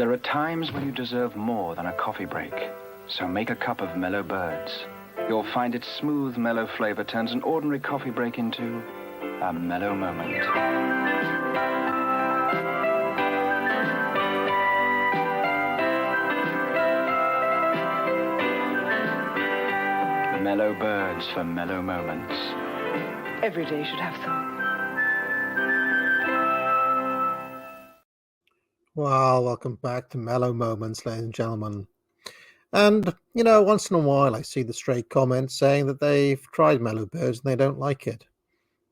There are times when you deserve more than a coffee break. So make a cup of Mellow Birds. You'll find its smooth, mellow flavor turns an ordinary coffee break into a mellow moment. Mellow Birds for mellow moments. Every day should have some. Well, welcome back to Mellow Moments, ladies and gentlemen. And, once in a while I see the stray comments saying that they've tried Mellow Birds and they don't like it.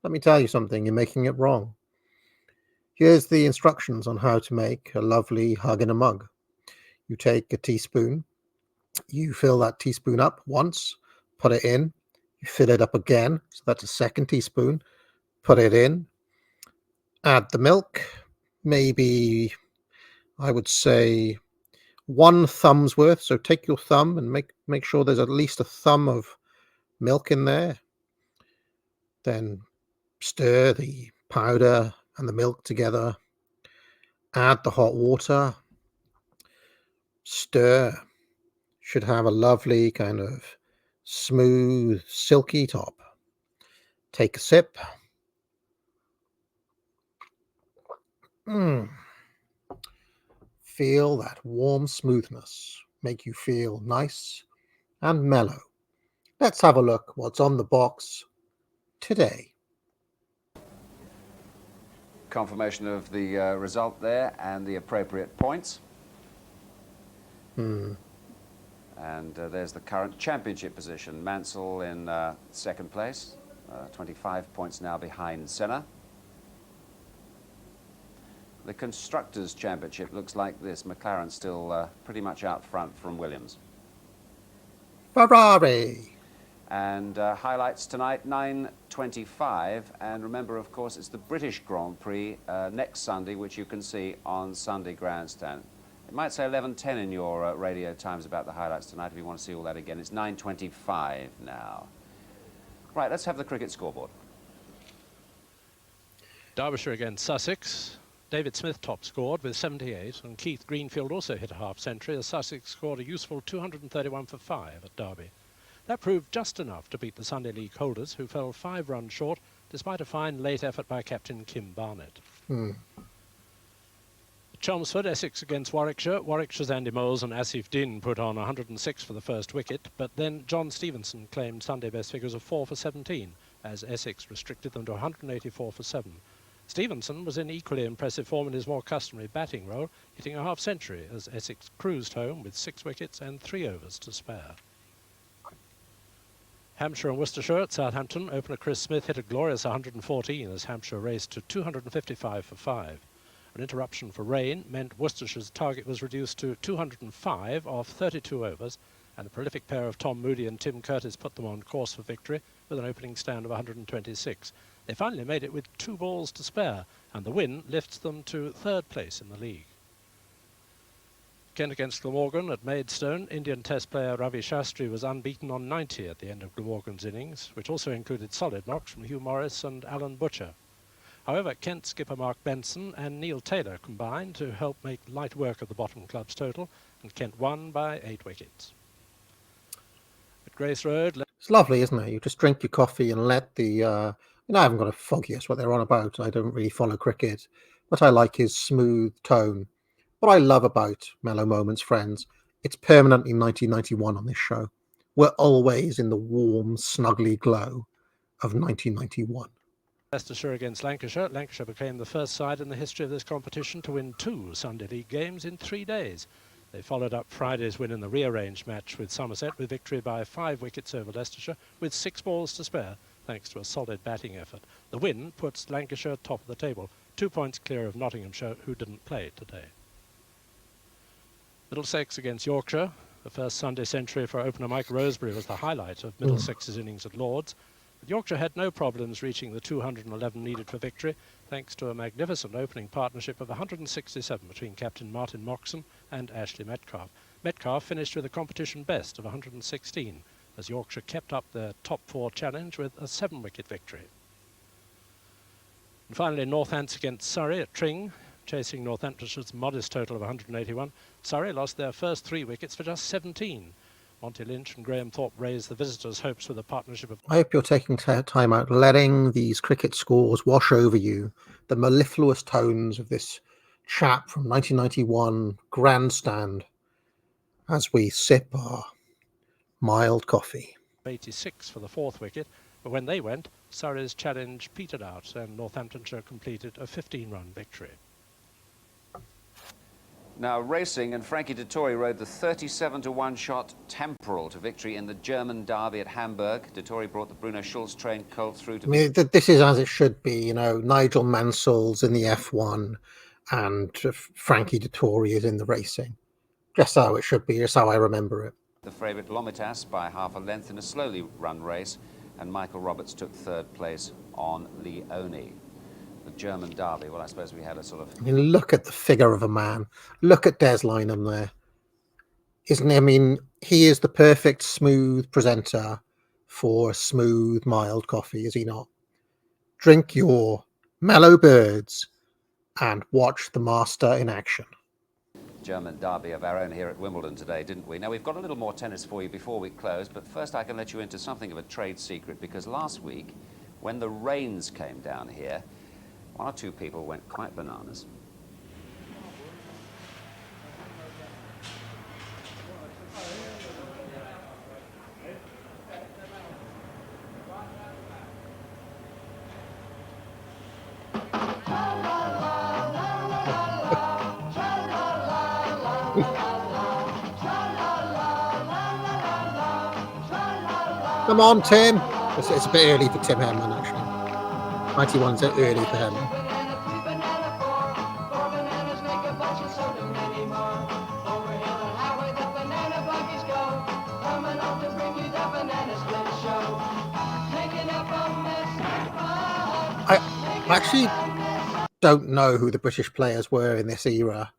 Let me tell you something, you're making it wrong. Here's the instructions on how to make a lovely hug in a mug. You take a teaspoon, you fill that teaspoon up once, put it in, you fill it up again, so that's a second teaspoon, put it in, add the milk, maybe I would say 1 thumb's worth. So take your thumb and make sure there's at least a thumb of milk in there. Then stir the powder and the milk together. Add the hot water. Stir. Should have a lovely kind of smooth, silky top. Take a sip. Feel that warm smoothness. Make you feel nice and mellow. Let's have a look what's on the box today. Confirmation of the result there and the appropriate points. And there's the current championship position. Mansell in second place, 25 points now behind Senna. The Constructors' Championship looks like this. McLaren still pretty much out front from Williams. Ferrari! And highlights tonight, 9:25. And remember, of course, it's the British Grand Prix next Sunday, which you can see on Sunday Grandstand. It might say 11:10 in your radio times about the highlights tonight if you want to see all that again. It's 9:25 now. Right, let's have the cricket scoreboard. Derbyshire against Sussex. David Smith top scored with 78, and Keith Greenfield also hit a half-century as Sussex scored a useful 231 for 5 at Derby. That proved just enough to beat the Sunday League holders, who fell 5 runs short, despite a fine late effort by captain Kim Barnett. Chelmsford, Essex against Warwickshire. Warwickshire's Andy Moles and Asif Din put on 106 for the first wicket, but then John Stevenson claimed Sunday best figures of 4 for 17, as Essex restricted them to 184 for 7. Stevenson was in equally impressive form in his more customary batting role, hitting a half-century as Essex cruised home with 6 wickets and 3 overs to spare. Hampshire and Worcestershire at Southampton. Opener Chris Smith hit a glorious 114 as Hampshire raced to 255 for 5. An interruption for rain meant Worcestershire's target was reduced to 205 off 32 overs, and the prolific pair of Tom Moody and Tim Curtis put them on course for victory with an opening stand of 126. They finally made it with 2 balls to spare, and the win lifts them to 3rd place in the league. Kent against Glamorgan at Maidstone. Indian Test player Ravi Shastri was unbeaten on 90 at the end of Glamorgan's innings, which also included solid knocks from Hugh Morris and Alan Butcher. However, Kent skipper Mark Benson and Neil Taylor combined to help make light work of the bottom club's total, and Kent won by 8 wickets. At Grace Road... It's lovely, isn't it? You just drink your coffee and let the... I haven't got a foggiest what they're on about. I don't really follow cricket, but I like his smooth tone. What I love about Mellow Moments, friends, it's permanently 1991 on this show. We're always in the warm, snuggly glow of 1991. Leicestershire against Lancashire. Lancashire became the first side in the history of this competition to win 2 Sunday League games in 3 days. They followed up Friday's win in the rearranged match with Somerset with victory by 5 wickets over Leicestershire with 6 balls to spare, thanks to a solid batting effort. The win puts Lancashire top of the table, 2 points clear of Nottinghamshire, who didn't play today. Middlesex against Yorkshire. The first Sunday century for opener Mike Rosebery was the highlight of Middlesex's innings at Lord's. But Yorkshire had no problems reaching the 211 needed for victory, thanks to a magnificent opening partnership of 167 between Captain Martin Moxon and Ashley Metcalfe. Metcalfe finished with a competition best of 116, as Yorkshire kept up their top 4 challenge with a 7-wicket victory. And finally, Northants against Surrey at Tring. chasing Northamptonshire's modest total of 181. Surrey lost their first 3 wickets for just 17. Monty Lynch and Graham Thorpe raised the visitors' hopes with a partnership of... I hope you're taking time out, letting these cricket scores wash over you, the mellifluous tones of this chap from 1991 grandstand, as we sip our mild coffee. 86 for the 4th wicket, but when they went, Surrey's challenge petered out and Northamptonshire completed a 15-run victory. Now racing, and Frankie Dettori rode the 37-to-1 shot Temporal to victory in the German derby at Hamburg. Dettori brought the Bruno Schulz train cold through to... I mean, this is as it should be, you know. Nigel Mansell's in the F1 and Frankie Dettori is in the racing. Just how it should be, just how I remember it. The favourite Lomitas by half a length in a slowly run race, and Michael Roberts took 3rd place on Leone. The German derby, well, I suppose we had a sort of... I mean, look at the figure of a man. Look at Des Lynam there. Isn't he? I mean, he is the perfect smooth presenter for smooth, mild coffee, is he not? Drink your Mellow Birds and watch the master in action. German derby of our own here at Wimbledon today, didn't we? Now, we've got a little more tennis for you before we close, but first I can let you into something of a trade secret, because last week, when the rains came down here, 1 or 2 people went quite bananas. Come on, Tim. It's a bit early for Tim Henman, actually. 91's early for him. I actually don't know who the British players were in this era.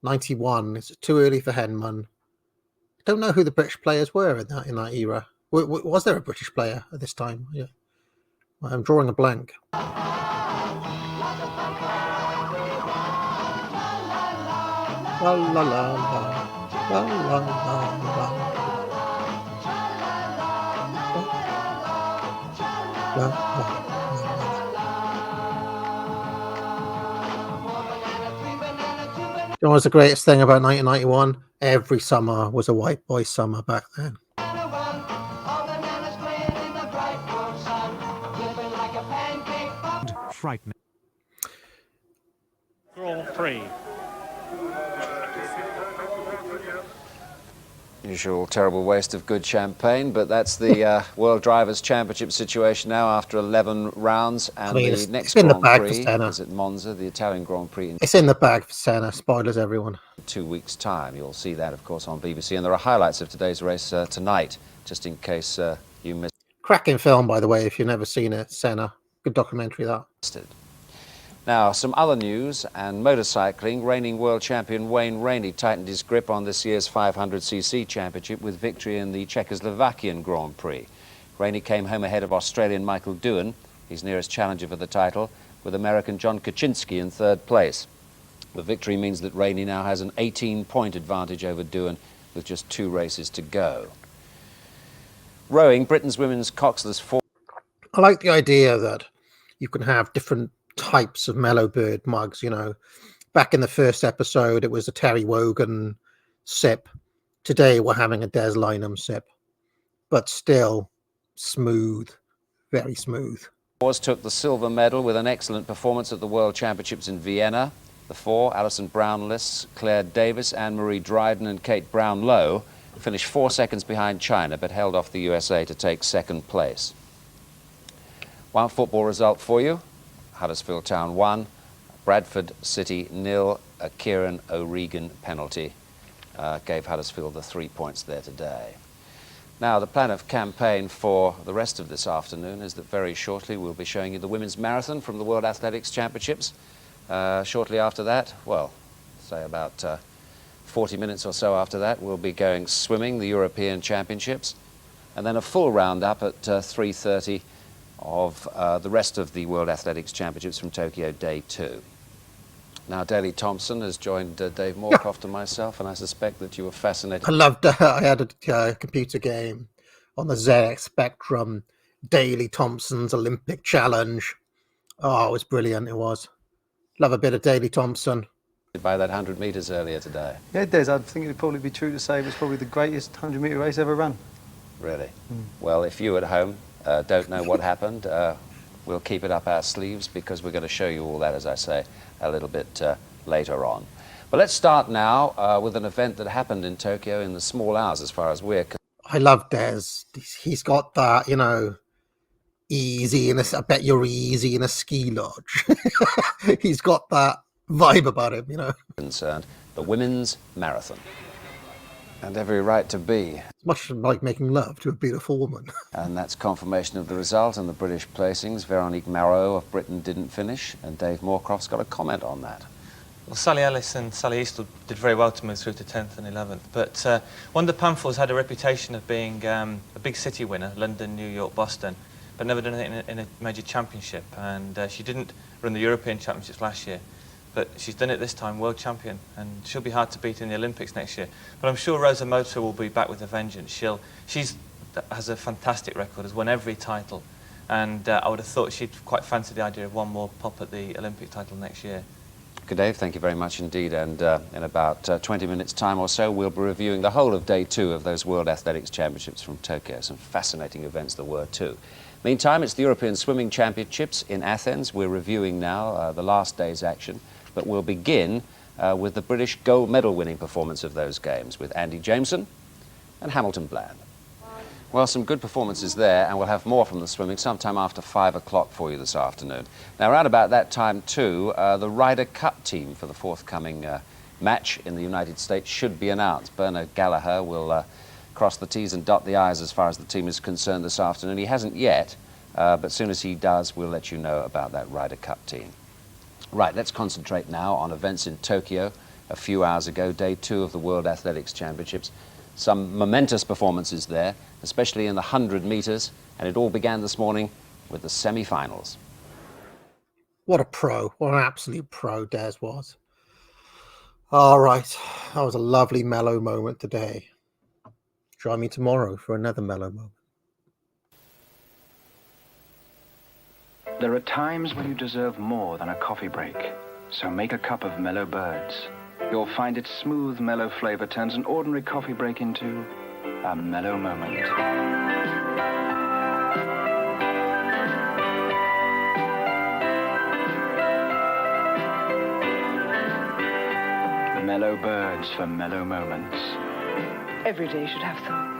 91, it's too early for Henman. I don't know who the British players were in that era. Was there a British player at this time? Yeah, I'm drawing a blank. La la la la la la la la. You know what's the greatest thing about 1991? Every summer was a white boy summer back then. Frightening. Grand Prix. Usual terrible waste of good champagne, but that's the World Drivers' Championship situation now after 11 rounds, and I mean, the next it's in the Grand bag Prix for Senna. is at Monza, the Italian Grand Prix in It's in the bag for Senna. Spoilers, everyone. 2 weeks' time. You'll see that, of course, on BBC, and there are highlights of today's race tonight, just in case you missed Cracking film, by the way, if you've never seen it. Senna. Good documentary, that. it. Now, some other news and motorcycling. Reigning world champion Wayne Rainey tightened his grip on this year's 500cc championship with victory in the Czechoslovakian Grand Prix. Rainey came home ahead of Australian Michael Doohan, his nearest challenger for the title, with American John Kaczynski in 3rd place. The victory means that Rainey now has an 18-point advantage over Doohan with just 2 races to go. Rowing, Britain's women's coxless four... I like the idea that you can have different types of Mellow Bird mugs, you know. Back in the first episode, it was a Terry Wogan sip. Today, we're having a Des Lynam sip. But still smooth, very smooth. Took the silver medal with an excellent performance at the World Championships in Vienna. The 4, Alison Brownless, Claire Davis, Anne-Marie Dryden and Kate Brownlow, finished 4 seconds behind China, but held off the USA to take 2nd place. One football result for you. Huddersfield Town 1, Bradford City 0, a Kieran O'Regan penalty gave Huddersfield the 3 points there today. Now, the plan of campaign for the rest of this afternoon is that very shortly we'll be showing you the women's marathon from the World Athletics Championships. Shortly after that, well, say about 40 minutes or so after that, we'll be going swimming, the European Championships, and then a full roundup at 3:30 of the rest of the World Athletics Championships from Tokyo Day 2. Now, Daley Thompson has joined Dave Moorcroft and myself, and I suspect that you were fascinated. I loved. I had a computer game on the ZX Spectrum, Daley Thompson's Olympic Challenge. Oh, it was brilliant. It was. Love a bit of Daley Thompson. By that 100 metres earlier today. Yeah, it does. I think it would probably be true to say it was probably the greatest 100-metre race ever run. Really? Well, if you at home don't know what happened, we'll keep it up our sleeves because we're going to show you all that, as I say, a little bit later on. But let's start now with an event that happened in Tokyo in the small hours as far as we're concerned. I love Des. He's got that, easy in a, I bet you're easy in a ski lodge. He's got that vibe about him, Concerned, the women's marathon. And every right to be. It's much like making love to a beautiful woman. And that's confirmation of the result and the British placings. Veronique Marot of Britain didn't finish, and Dave Moorcroft's got a comment on that. Well, Sally Ellis and Sally Eastwood did very well to move through to 10th and 11th, but Wanda Pamphor's had a reputation of being a big city winner, London, New York, Boston, but never done it in a major championship, and she didn't run the European Championships last year, but she's done it this time, world champion, and she'll be hard to beat in the Olympics next year. But I'm sure Rosa Mota will be back with a vengeance. She has a fantastic record, has won every title, and I would have thought she'd quite fancy the idea of one more pop at the Olympic title next year. Good, Dave. Thank you very much indeed. And in about 20 minutes' time or so, we'll be reviewing the whole of day 2 of those World Athletics Championships from Tokyo. Some fascinating events there were too. Meantime, it's the European Swimming Championships in Athens. We're reviewing now the last day's action, but we'll begin with the British gold medal winning performance of those games with Andy Jameson and Hamilton Bland. Well, some good performances there, and we'll have more from the swimming sometime after 5 o'clock for you this afternoon. Now, around about that time, too, the Ryder Cup team for the forthcoming match in the United States should be announced. Bernard Gallagher will cross the T's and dot the I's as far as the team is concerned this afternoon. He hasn't yet, but as soon as he does, we'll let you know about that Ryder Cup team. Right, let's concentrate now on events in Tokyo a few hours ago, day 2 of the World Athletics Championships. Some momentous performances there, especially in the 100 metres, and it all began this morning with the semi-finals. What a pro. What an absolute pro Des was. All right. That was a lovely mellow moment today. Join me tomorrow for another mellow moment. There are times when you deserve more than a coffee break, so make a cup of Mellow Birds. You'll find its smooth, mellow flavor turns an ordinary coffee break into a mellow moment. Mellow Birds for mellow moments. Every day should have some.